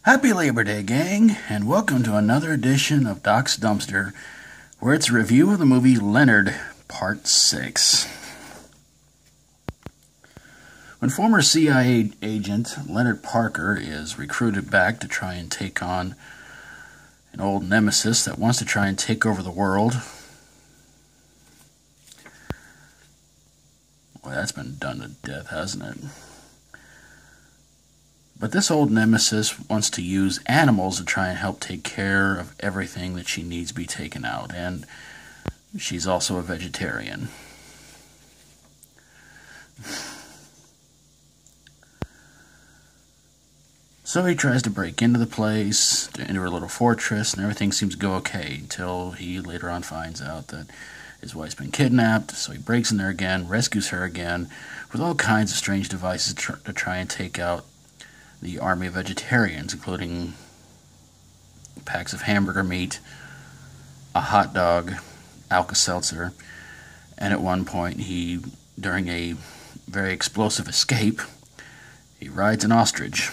Happy Labor Day, gang, and welcome to another edition of Doc's Dumpster, where it's a review of the movie Leonard, Part 6. When former CIA agent Leonard Parker is recruited back to try and take on an old nemesis that wants to try and take over the world, well, that's been done to death, hasn't it? But this old nemesis wants to use animals to try and help take care of everything that she needs to be taken out, and she's also a vegetarian. So he tries to break into the place, into her little fortress, and everything seems to go okay until he later on finds out that his wife's been kidnapped. So he breaks in there again, rescues her again, with all kinds of strange devices to try and take out the army of vegetarians, including packs of hamburger meat, a hot dog, Alka-Seltzer, and at one point during a very explosive escape, he rides an ostrich.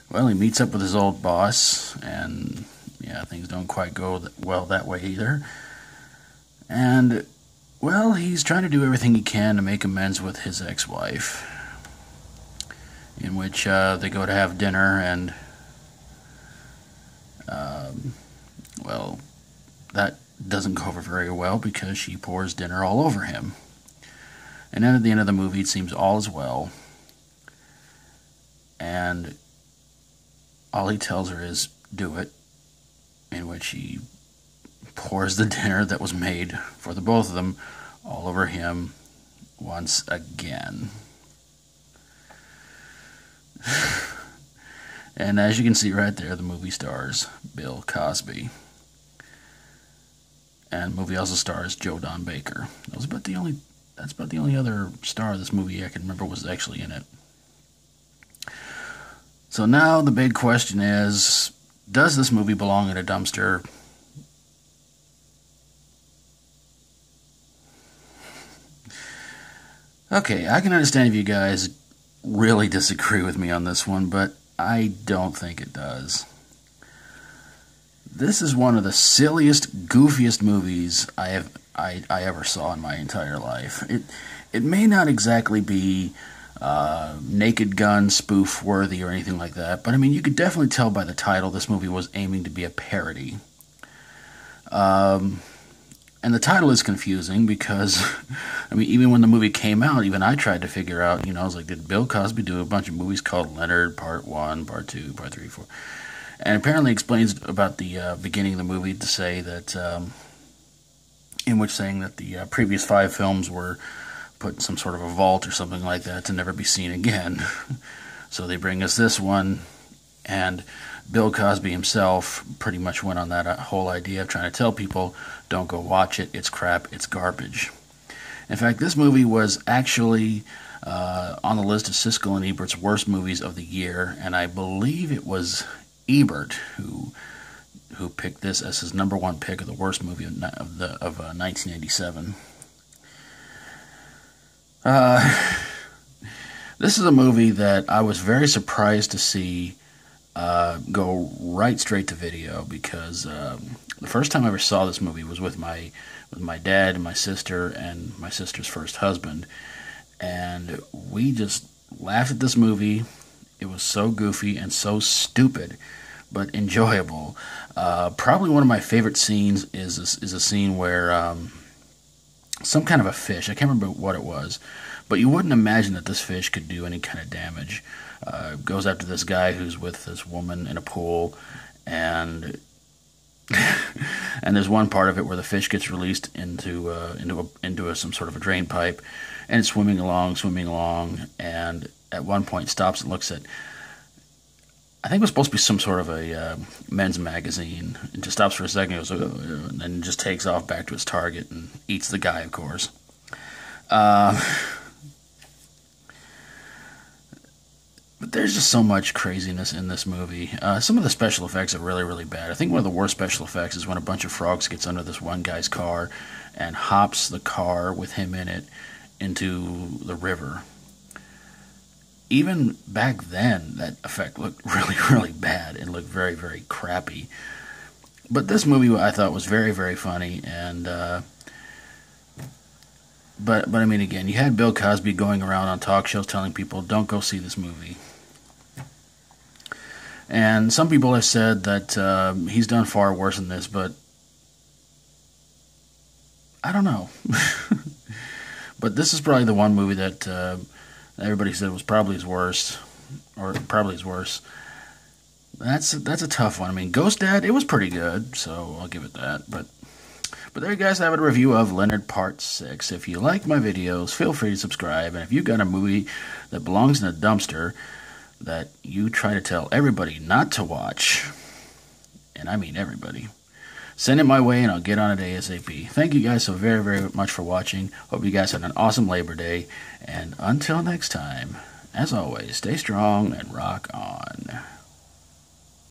Well, he meets up with his old boss, and yeah, things don't quite go well that way either. And well, he's trying to do everything he can to make amends with his ex-wife, in which they go to have dinner, and well, that doesn't go over very well because she pours dinner all over him. And then at the end of the movie, it seems all is well, and all he tells her is, do it, in which he pours the dinner that was made for the both of them all over him once again. And as you can see right there, the movie stars Bill Cosby. And the movie also stars Joe Don Baker. That's about the only other star of this movie I can remember was actually in it. So now the big question is, does this movie belong in a dumpster? Okay, I can understand if you guys really disagree with me on this one, but I don't think it does. This is one of the silliest, goofiest movies I ever saw in my entire life. It may not exactly be Naked Gun spoof worthy or anything like that, but I mean, you could definitely tell by the title this movie was aiming to be a parody. And the title is confusing because, I mean, even when the movie came out, even I tried to figure out, I was like, did Bill Cosby do a bunch of movies called Leonard, Part 1, Part 2, Part 3, 4? And apparently explains about the beginning of the movie to say that, in which saying that the previous 5 films were put in some sort of a vault or something like that to never be seen again. So they bring us this one, and Bill Cosby himself pretty much went on that whole idea of trying to tell people, don't go watch it, it's crap, it's garbage. In fact, this movie was actually on the list of Siskel and Ebert's worst movies of the year, and I believe it was Ebert who picked this as his number one pick of the worst movie of 1987. This is a movie that I was very surprised to see go right straight to video, because the first time I ever saw this movie was with my dad and my sister and my sister's first husband, and we just laughed at this movie. It was so goofy and so stupid, but enjoyable. Probably one of my favorite scenes is a scene where some kind of a fish, I can't remember what it was, but you wouldn't imagine that this fish could do any kind of damage. Goes after this guy who's with this woman in a pool, and and there's one part of it where the fish gets released into some sort of a drain pipe, and it's swimming along, and at one point stops and looks at, I think it was supposed to be some sort of a men's magazine, and just stops for a second, goes, and then just takes off back to its target and eats the guy, of course. But there's just so much craziness in this movie. Some of the special effects are really, really bad. I think one of the worst special effects is when a bunch of frogs gets under this one guy's car and hops the car with him in it into the river. even back then, that effect looked really, really bad and looked very, very crappy. But this movie I thought was very, very funny, and but I mean, again, you had Bill Cosby going around on talk shows telling people, "Don't go see this movie." And some people have said that he's done far worse than this, but I don't know. But this is probably the one movie that everybody said was probably his worst, or probably his worst. That's a tough one. I mean, Ghost Dad, it was pretty good, so I'll give it that. But there you guys have a review of Leonard Part 6. If you like my videos, feel free to subscribe. And if you've got a movie that belongs in a dumpster that you try to tell everybody not to watch, and I mean everybody, send it my way and I'll get on it ASAP. Thank you guys so very, very much for watching. Hope you guys had an awesome Labor Day. And until next time, as always, stay strong and rock on.